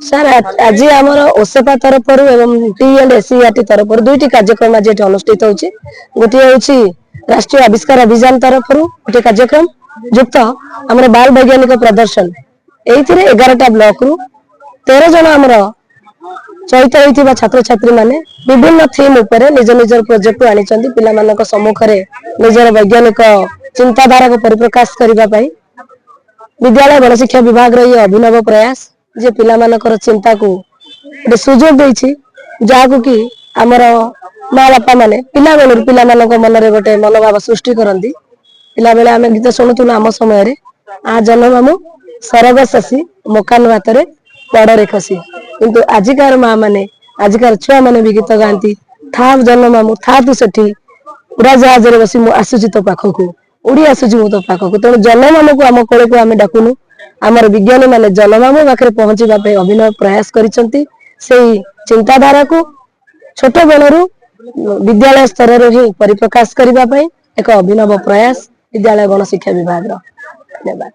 Sir आज आम ओसेपा तरफ टी&SCERT तरफ दुईटी कार्यक्रम आज अनुष्ठित होची गोटे होची राष्ट्रीय आविष्कार अभियान तरफ गोटे कार्यक्रम युक्त आम बाल वैज्ञानिक प्रदर्शन ये 11टा ब्लॉक रु 13 जन आम चयित होता छात्र छात्री माने विभिन्न थीम उपरे निज निजर प्रोजेक्ट आनी पिला सम्मुखें निजर वैज्ञानिक चिंताधारा को परिप्रकाश करने विद्यालय गणशिक्षा विभाग ये अभिनव प्रयास जे पिला मानकर चिंता को गोटे सुजोग देछि जहाकू कि आमर माँ बापा माने पिला बेलू पिला मानक मन रे गोटे मनोभाव सृष्टि करंती पिला बेले आमे गीत शुणुथुनु आम समय रे आ जन्म मामु सरग शशि मकान बातरे पड़ रे खसी किंतु आजिकार माँ माने आजिकार छुआ माने भी गीत गाती था जन्म मामु था तू सेठी उड़ा जहाज रे बसी मु आसुची तो पाखकू उड़ी आसुची मु तो पाखकू तेणु जन्म मामु को आम कोले को आमे डाकुनु आमर विज्ञानी माने जनमामु पाखे पहुंचवा अभिनव प्रयास करिसंती सेही चिंताधारा को छोट बेलू विद्यालय स्तर ही परिप्रकाश करने एक अभिनव प्रयास विद्यालय गणशिक्षा विभाग। धन्यवाद।